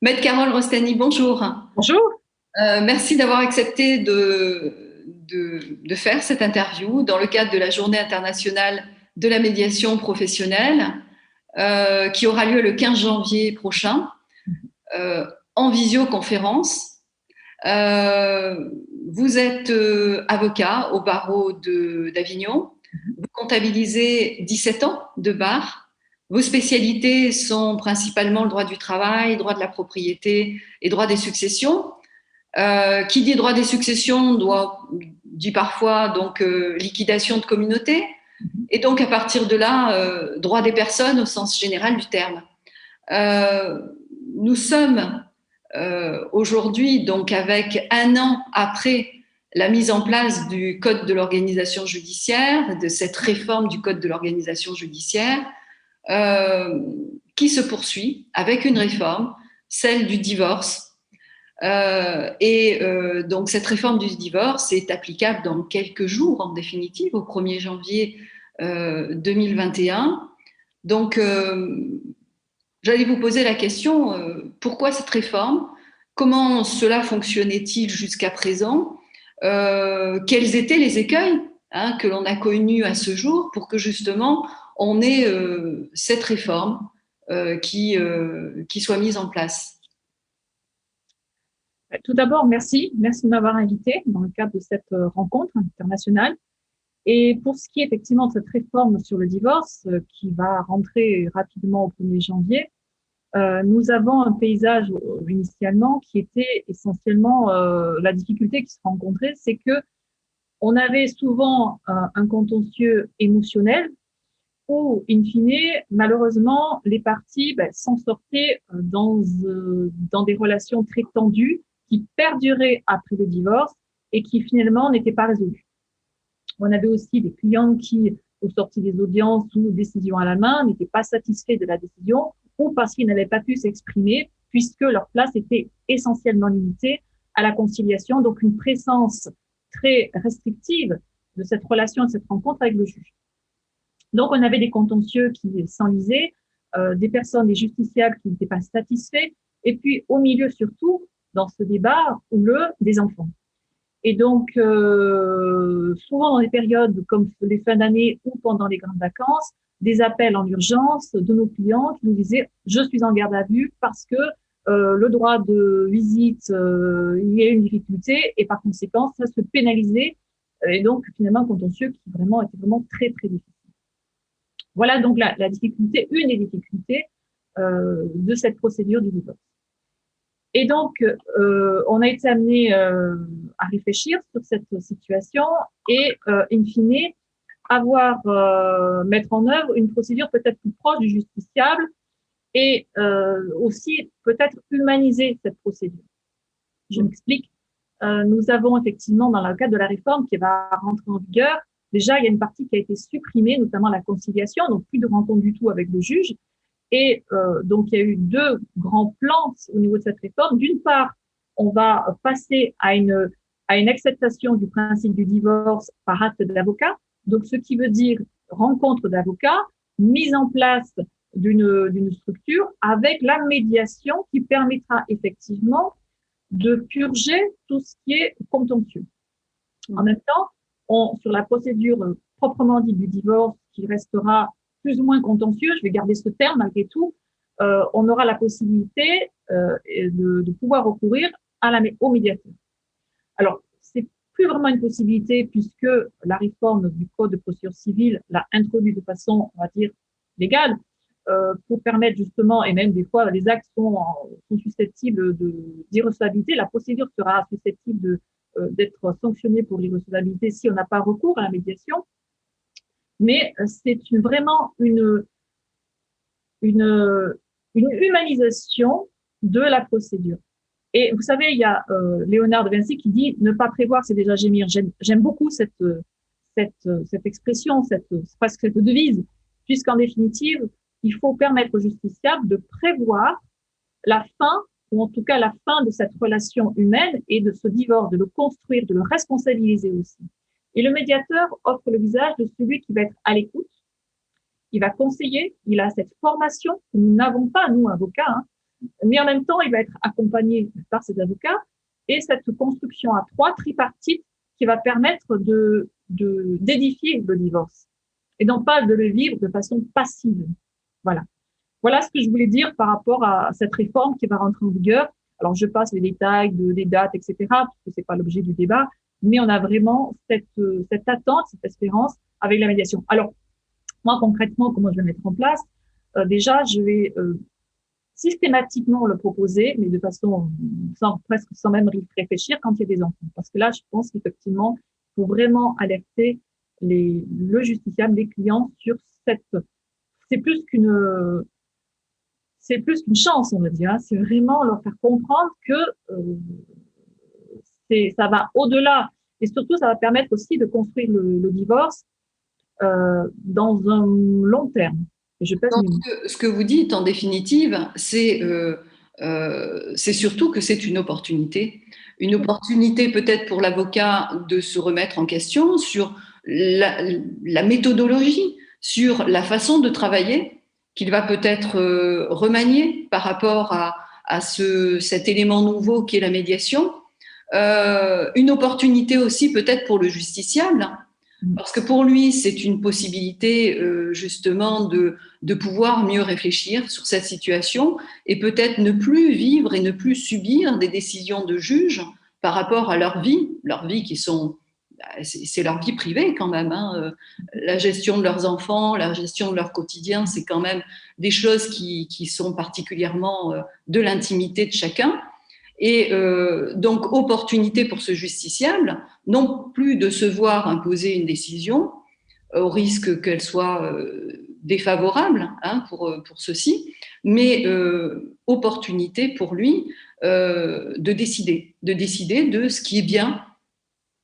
Maître Carole Rostani, bonjour. Bonjour. Merci d'avoir accepté de faire cette interview dans le cadre de la Journée internationale de la médiation professionnelle qui aura lieu le 15 janvier prochain en visioconférence. Euh, Vous êtes avocat au barreau d'Avignon. Vous comptabilisez 17 ans de bar. Vos spécialités sont principalement le droit du travail, droit de la propriété et droit des successions. Qui dit droit des successions dit parfois donc liquidation de communauté, et donc à partir de là, droit des personnes au sens général du terme. Euh, Nous sommes aujourd'hui donc avec un an après la mise en place du Code de l'organisation judiciaire, de cette réforme du Code de l'organisation judiciaire, euh, qui se poursuit avec une réforme, celle du divorce. Donc cette réforme du divorce est applicable dans quelques jours, en définitive, au 1er janvier 2021. Donc, j'allais vous poser la question, pourquoi cette réforme? Comment cela fonctionnait-il jusqu'à présent? Quels étaient les écueils que l'on a connus à ce jour pour que justement on ait cette réforme qui soit mise en place? Tout d'abord, merci. Merci de m'avoir invité dans le cadre de cette rencontre internationale. Et pour ce qui est effectivement de cette réforme sur le divorce qui va rentrer rapidement au 1er janvier, nous avons un paysage initialement qui était essentiellement la difficulté qui se rencontrait, c'est que on avait souvent un contentieux émotionnel où, in fine, malheureusement, les parties s'en sortaient dans des relations très tendues qui perduraient après le divorce et qui finalement n'étaient pas résolues. On avait aussi des clients qui, au sorti des audiences ou décision à la main, n'étaient pas satisfaits de la décision ou parce qu'ils n'avaient pas pu s'exprimer puisque leur place était essentiellement limitée à la conciliation, donc une présence très restrictive de cette relation, de cette rencontre avec le juge. Donc, on avait des contentieux qui s'enlisaient, des personnes, des justiciables qui n'étaient pas satisfaits, et puis au milieu surtout, dans ce débat, des enfants. Et donc, souvent dans des périodes comme les fins d'année ou pendant les grandes vacances, des appels en urgence de nos clients qui nous disaient « je suis en garde à vue parce que le droit de visite, il y a une difficulté et par conséquent, ça se pénalisait. » Et donc, finalement, un contentieux qui vraiment était vraiment très, très difficile. Voilà donc la difficulté, une des difficultés de cette procédure du divorce. Et donc, on a été amené à réfléchir sur cette situation et, in fine, mettre en œuvre une procédure peut-être plus proche du justiciable et aussi peut-être humaniser cette procédure. Je m'explique. Nous avons effectivement, dans le cadre de la réforme qui va rentrer en vigueur, déjà, il y a une partie qui a été supprimée, notamment la conciliation, donc plus de rencontre du tout avec le juge. Et donc, il y a eu deux grands plans au niveau de cette réforme. D'une part, on va passer à une acceptation du principe du divorce par acte d'avocat, donc ce qui veut dire rencontre d'avocats, mise en place d'une structure avec la médiation qui permettra effectivement de purger tout ce qui est contentieux. En même temps, sur la procédure proprement dite du divorce, qui restera plus ou moins contentieux, je vais garder ce terme malgré tout, on aura la possibilité de pouvoir recourir au médiateur. Alors, c'est plus vraiment une possibilité puisque la réforme du Code de procédure civile l'a introduit de façon, on va dire, légale, pour permettre justement, et même des fois, les actes sont susceptibles d'irrecevabilité. La procédure sera susceptible d'être sanctionnée pour l'irrecevabilité si on n'a pas recours à la médiation. Mais c'est vraiment une humanisation de la procédure. Et vous savez, il y a Léonard de Vinci qui dit « ne pas prévoir, c'est déjà gémir ». J'aime beaucoup cette expression, presque cette devise, puisqu'en définitive, il faut permettre aux justiciables de prévoir la fin, ou en tout cas la fin de cette relation humaine et de ce divorce, de le construire, de le responsabiliser aussi. Et le médiateur offre le visage de celui qui va être à l'écoute, il va conseiller, il a cette formation que nous n'avons pas, nous, avocats, mais en même temps, il va être accompagné par ses avocats et cette construction à trois, tripartite, qui va permettre d'édifier le divorce et non pas de le vivre de façon passive. Voilà. Voilà ce que je voulais dire par rapport à cette réforme qui va rentrer en vigueur. Alors, je passe les détails des dates, etc., parce que c'est pas l'objet du débat, mais on a vraiment cette attente, cette espérance avec la médiation. Alors, moi, concrètement, comment je vais mettre en place? Déjà, je vais systématiquement le proposer, mais de façon presque sans même réfléchir quand il y a des enfants. Parce que là, je pense qu'effectivement, il faut vraiment alerter le justiciable, les clients sur c'est plus qu'une chance, on va dire. Hein. C'est vraiment leur faire comprendre que ça va au-delà. Et surtout, ça va permettre aussi de construire le divorce dans un long terme. Et je pèse Donc, mes mots. ce que vous dites, en définitive, c'est surtout que c'est une opportunité. Une opportunité peut-être pour l'avocat de se remettre en question sur la méthodologie, sur la façon de travailler qu'il va peut-être remanier par rapport à cet élément nouveau qui est la médiation. Une opportunité aussi peut-être pour le justiciable, parce que pour lui, c'est une possibilité justement de pouvoir mieux réfléchir sur cette situation et peut-être ne plus vivre et ne plus subir des décisions de juge par rapport à leur vie qui sont, c'est leur vie privée quand même. Hein. La gestion de leurs enfants, la gestion de leur quotidien, c'est quand même des choses qui sont particulièrement de l'intimité de chacun. Et donc, opportunité pour ce justiciable, non plus de se voir imposer une décision, au risque qu'elle soit défavorable hein, pour ceci, mais opportunité pour lui de décider de ce qui est bien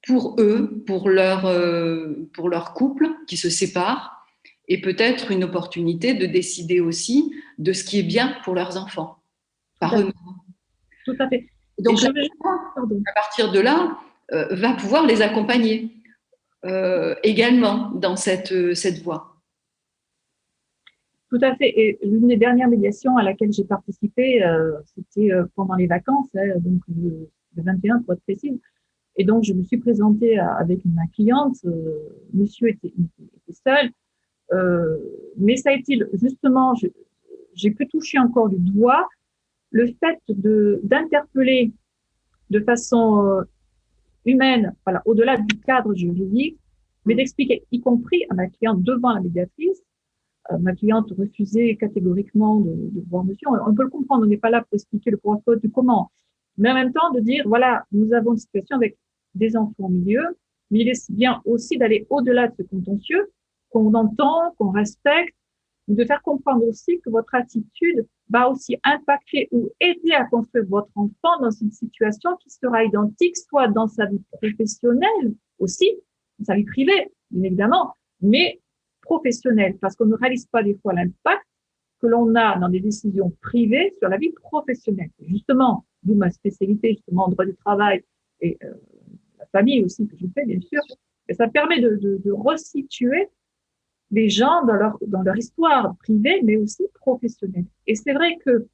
pour eux, pour leur couple qui se sépare, et peut-être une opportunité de décider aussi de ce qui est bien pour leurs enfants, Tout par à eux. fait. Tout à fait. Et Donc, pardon. à partir de là, va pouvoir les accompagner également dans cette voie. Tout à fait. Et l'une des dernières médiations à laquelle j'ai participé, c'était pendant les vacances, hein, donc le 21 pour être précise. Et donc, je me suis présentée avec ma cliente. Monsieur était seul. Mais ça a été justement, j'ai pu toucher encore du doigt le fait d'interpeller de façon humaine, voilà, au-delà du cadre juridique, mais d'expliquer, y compris à ma cliente devant la médiatrice. Ma cliente refusait catégoriquement de voir monsieur. On peut le comprendre, on n'est pas là pour expliquer le pourquoi du comment. Mais en même temps, de dire, voilà, nous avons une situation avec des enfants au milieu, mais il est bien aussi d'aller au-delà de ce contentieux, qu'on entend, qu'on respecte, de faire comprendre aussi que votre attitude va aussi impacter ou aider à construire votre enfant dans une situation qui sera identique, soit dans sa vie professionnelle aussi, dans sa vie privée, bien évidemment, mais professionnelle, parce qu'on ne réalise pas des fois l'impact que l'on a dans des décisions privées sur la vie professionnelle. Justement, d'où ma spécialité, justement, en droit du travail et la famille aussi que je fais, bien sûr. Et ça permet de resituer les gens dans leur histoire privée, mais aussi professionnelle. Et c'est vrai que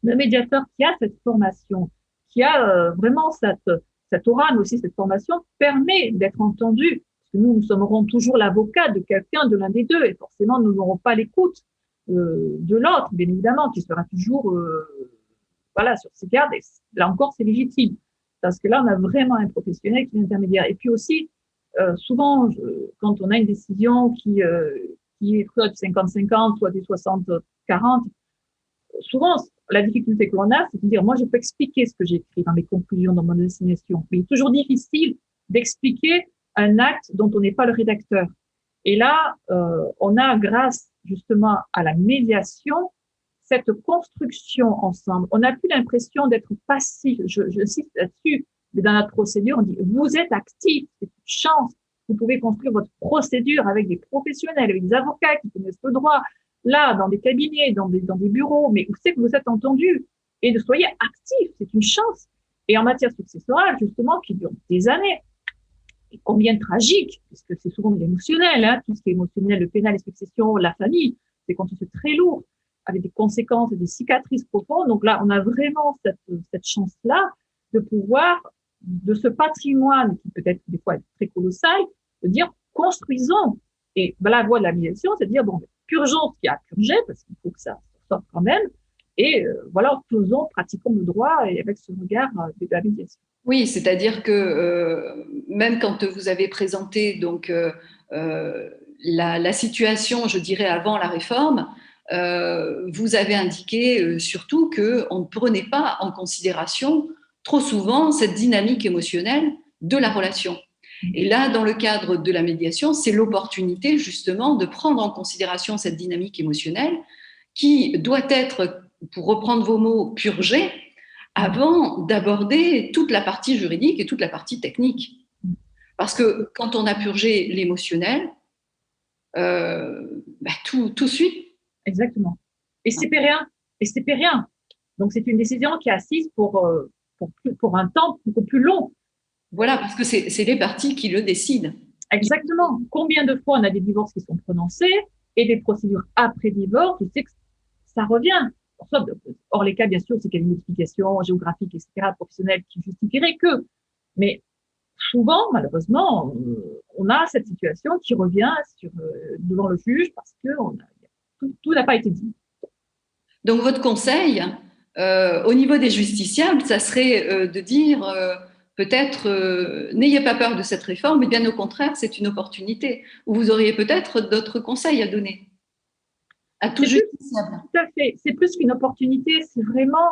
le médiateur qui a cette formation, qui a vraiment cette aura, mais aussi cette formation, permet d'être entendu. Parce que nous serons toujours l'avocat de quelqu'un, de l'un des deux, et forcément, nous n'aurons pas l'écoute de l'autre, bien évidemment, qui sera toujours voilà, sur ses gardes. Et là encore, c'est légitime. Parce que là, on a vraiment un professionnel qui est intermédiaire. Et puis aussi, souvent, quand on a une décision qui est soit du 50-50, soit du 60-40, souvent, la difficulté que l'on a, c'est de dire, moi, je peux expliquer ce que j'ai écrit dans mes conclusions, dans mon assignation, mais il est toujours difficile d'expliquer un acte dont on n'est pas le rédacteur. Et là, on a, grâce justement à la médiation, cette construction ensemble. On n'a plus l'impression d'être passif. J'insiste là-dessus, mais dans notre procédure, on dit, vous êtes actif, c'est une chance. Vous pouvez construire votre procédure avec des professionnels, avec des avocats qui connaissent le droit, là, dans des cabinets, dans des bureaux, mais vous savez que vous êtes entendu et de soyez actif, c'est une chance. Et en matière successorale, justement, qui dure des années, et combien tragique, puisque c'est souvent émotionnel, hein, tout ce qui est émotionnel, le pénal, les successions, la famille, c'est quand c'est très lourd. avec des conséquences et des cicatrices profondes. Donc là, on a vraiment cette chance-là de pouvoir, de ce patrimoine qui peut-être des fois est très colossal, de dire construisons. Et ben, la voie de la médiation, c'est de dire bon, purgeons ce qu'il y a à purger parce qu'il faut que ça sorte quand même. Et voilà, faisons, pratiquons le droit et avec ce regard de la médiation. Oui, c'est-à-dire que même quand vous avez présenté donc la situation, je dirais avant la réforme, vous avez indiqué surtout que on ne prenait pas en considération trop souvent cette dynamique émotionnelle de la relation. Et là, dans le cadre de la médiation, c'est l'opportunité justement de prendre en considération cette dynamique émotionnelle qui doit être, pour reprendre vos mots, purgée avant d'aborder toute la partie juridique et toute la partie technique. Parce que quand on a purgé l'émotionnel, tout suit. Exactement. Et c'est rien. Et c'est rien. Donc, c'est une décision qui est assise pour un temps beaucoup plus long. Voilà, parce que c'est les parties qui le décident. Exactement. Combien de fois on a des divorces qui sont prononcés et des procédures après divorce, tu sais que ça revient. Or, les cas, bien sûr, c'est qu'il y a une modification géographique, etc., professionnelle qui justifierait que. Mais souvent, malheureusement, on a cette situation qui revient devant le juge parce que tout n'a pas été dit. Donc, votre conseil, au niveau des justiciables, ça serait de dire peut-être n'ayez pas peur de cette réforme, mais bien au contraire, c'est une opportunité. Ou vous auriez peut-être d'autres conseils à donner à tout justiciable. Tout à fait. C'est plus qu'une opportunité, c'est vraiment.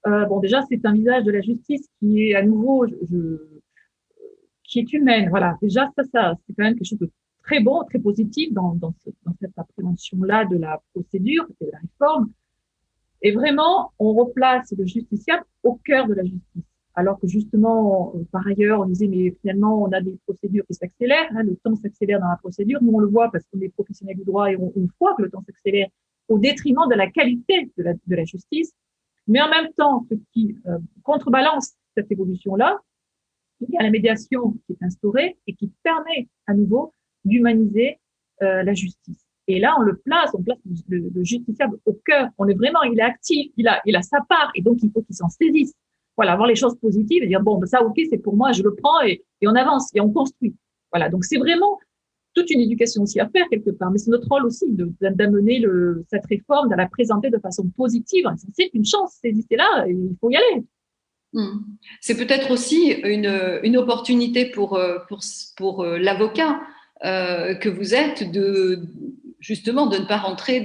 Bon, déjà, c'est un visage de la justice qui est à nouveau, qui est humaine. Voilà. Déjà, ça, c'est quand même quelque chose de très bon, très positif dans cette appréhension-là de la procédure, de la réforme. Et vraiment, on replace le justiciable au cœur de la justice. Alors que justement, par ailleurs, on disait, mais finalement, on a des procédures qui s'accélèrent, le temps s'accélère dans la procédure. Nous, on le voit parce qu'on est professionnels du droit et on voit que le temps s'accélère au détriment de la qualité de la justice. Mais en même temps, ce qui contrebalance cette évolution-là, il y a la médiation qui est instaurée et qui permet à nouveau d'humaniser la justice. Et là, on place le justiciable au cœur. Il est actif, il a sa part, et donc il faut qu'il s'en saisisse. Voilà, avoir les choses positives et dire bon, ça, ok, c'est pour moi, je le prends et on avance et on construit. Voilà, donc c'est vraiment toute une éducation aussi à faire quelque part, mais c'est notre rôle aussi d'amener cette réforme, de la présenter de façon positive. C'est une chance, saisissez-la, il faut y aller. C'est peut-être aussi une opportunité pour l'avocat que vous êtes justement de ne pas rentrer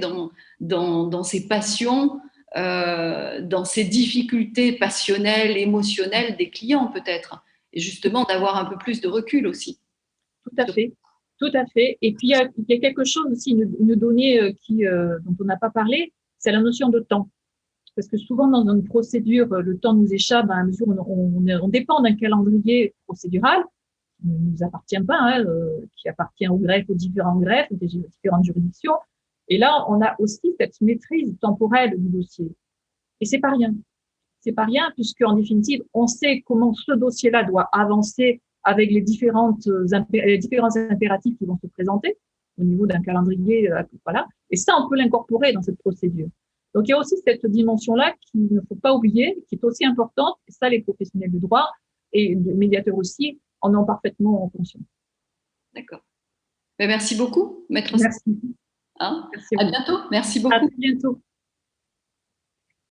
dans ces passions, dans ces difficultés passionnelles, émotionnelles des clients peut-être, et justement d'avoir un peu plus de recul aussi. Tout à fait. Tout à fait. Et puis, il y a quelque chose aussi, une donnée dont on n'a pas parlé, c'est la notion de temps. Parce que souvent, dans une procédure, le temps nous échappe à mesure où on dépend d'un calendrier procédural qui ne nous appartient pas, qui appartient aux greffes, aux différents greffes, aux différentes juridictions. Et là, on a aussi cette maîtrise temporelle du dossier. Et c'est pas rien. C'est pas rien, puisqu'en définitive, on sait comment ce dossier-là doit avancer avec les différents impératifs qui vont se présenter au niveau d'un calendrier, voilà. Et ça, on peut l'incorporer dans cette procédure. Donc, il y a aussi cette dimension-là qu'il ne faut pas oublier, qui est aussi importante. Et ça, les professionnels du droit et les médiateurs aussi en ont parfaitement conscience. D'accord. Merci beaucoup, maître. Merci. Merci. À bientôt. Merci beaucoup. À bientôt.